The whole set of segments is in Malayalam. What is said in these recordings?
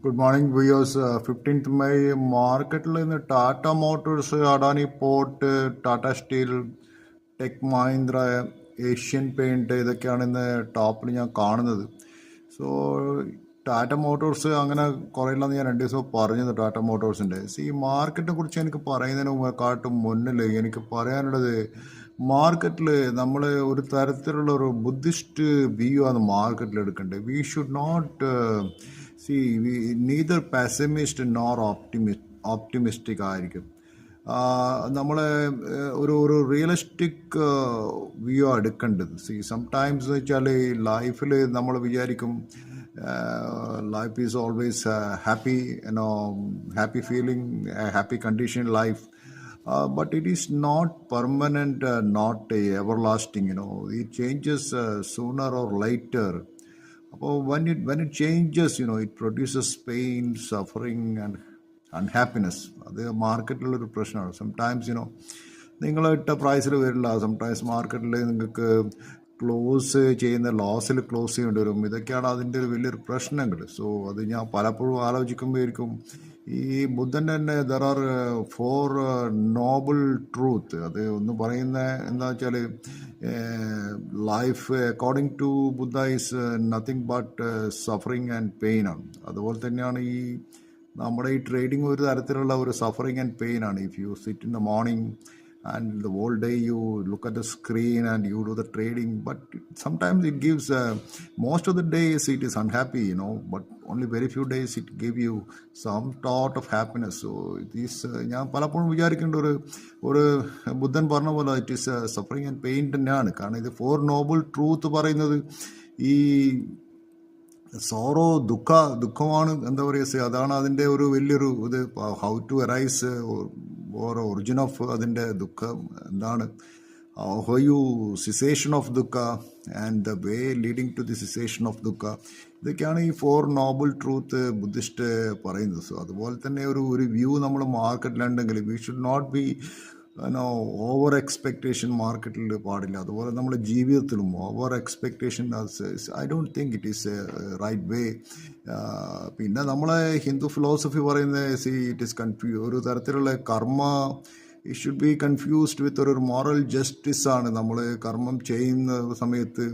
Good morning viewers. 15th May മാർക്കറ്റിൽ ഇന്ന് Tata Motors, Adani port, Tata steel, tech Mahindra, Asian paint ഇതൊക്കെയാണ് ഇന്ന് ടോപ്പിൽ ഞാൻ കാണുന്നത്. സോ ടാറ്റ മോട്ടോഴ്സ് അങ്ങനെ കുറയില്ലെന്ന് ഞാൻ 2 ദിവസം പറഞ്ഞത്. ടാറ്റ മോട്ടോഴ്സിൻ്റെ ഈ മാർക്കറ്റിനെ കുറിച്ച് എനിക്ക് പറയുന്നതിന് മുന്നിൽ എനിക്ക് പറയാനുള്ളത്, മാർക്കറ്റിൽ നമ്മൾ ഒരു തരത്തിലുള്ള ഒരു ബുദ്ധിസ്റ്റ് വ്യൂ ആണ് മാർക്കറ്റിൽ എടുക്കേണ്ടത്. We should not neither pessimist nor optimistic ആയിരിക്കും. നമ്മൾ ഒരു റിയലിസ്റ്റിക് വ്യൂ എടുക്കേണ്ടത്. സംടൈംസ് എന്ന് വെച്ചാൽ ലൈഫിൽ നമ്മൾ വിചാരിക്കും life is always happy, happy feeling, happy condition in life, but it is not permanent, not everlasting. It changes sooner or later. When it changes, it produces pain, suffering, and unhappiness. അത് മാർക്കറ്റിലുള്ളൊരു പ്രശ്നമാണ്. സംടൈംസ് നിങ്ങൾ ഇട്ട പ്രൈസിൽ വരില്ല. സംടൈംസ് മാർക്കറ്റിൽ നിങ്ങൾക്ക് ക്ലോസ് ചെയ്യുന്ന ലോസിൽ ക്ലോസ് ചെയ്യേണ്ടി വരും. ഇതൊക്കെയാണ് അതിൻ്റെ ഒരു വലിയൊരു പ്രശ്നങ്ങൾ. സോ അത് ഞാൻ പലപ്പോഴും ആലോചിക്കുമ്പോഴായിരിക്കും ഈ ബുദ്ധൻ തന്നെ ദർ ആർ 4 നോബിൾ ട്രൂത്ത്. അത് ഒന്ന് പറയുന്ന എന്താ വെച്ചാൽ, life according to Buddha is nothing but suffering and pain ആണ്. അതുപോലെ തന്നെയാണ് ഈ നമ്മുടെ ഈ ട്രേഡിങ് ഒരു തരത്തിലുള്ള ഒരു സഫറിങ് ആൻഡ് പെയിൻ ആണ്. If you sit in the morning and the whole day you look at the screen and you do the trading, but sometimes it gives most of the days it is unhappy, but only very few days it give you some thought of happiness. So this ഞാൻ പലപ്പോഴും വിചാരിക്കേണ്ട ഒരു ബുദ്ധൻ പറഞ്ഞ പോലെ it is suffering and pain തന്നെയാണ്. കാരണം ഇത് 4 നോബിൾ ട്രൂത്ത് പറയുന്നത് ഈ സോറോ ദുഃഖമാണ്. എന്താ പറയുക, അതാണ് അതിൻ്റെ ഒരു വലിയൊരു ഇത്. How to arise or origin of അതിൻ്റെ ദുഃഖം എന്താണ്, ഹൗ യു സിസേഷൻ ഓഫ് ദുഃഖ and the way leading to the cessation of ദുഃഖ. ഇതൊക്കെയാണ് ഈ 4 നോബിൾ ട്രൂത്ത് ബുദ്ധിസ്റ്റ് പറയുന്നത്. സോ അതുപോലെ തന്നെ ഒരു വ്യൂ നമ്മൾ മാർക്കറ്റിലുണ്ടെങ്കിൽ we should not be over expectation മാർക്കറ്റിൽ പാടില്ല. അതുപോലെ നമ്മുടെ ജീവിതത്തിലും over expectation I don't think it is a right way. പിന്നെ നമ്മളെ ഹിന്ദു ഫിലോസഫി പറയുന്നത് ഇറ്റ് ഈസ് ഒരു തരത്തിലുള്ള karma it should be confused with ഒരു മോറൽ ജസ്റ്റിസ് ആണ്. നമ്മൾ കർമ്മം ചെയ്യുന്ന സമയത്ത്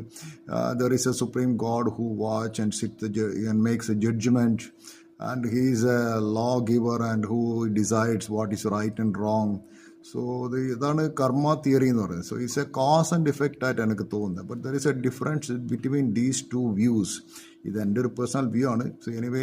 there is a supreme god who watch and sit and makes a judgement, and he is a law giver and who decides what is right and wrong. So ഇതാണ് കർമ്മ തിയറി എന്ന് പറയുന്നത്. So it's a cause and effect ആയിട്ട് എനിക്ക് തോന്നുന്നത്. But there is a difference between these 2 views. ഇത് എൻ്റെ ഒരു പേഴ്സണൽ വ്യൂ ആണ്. So anyway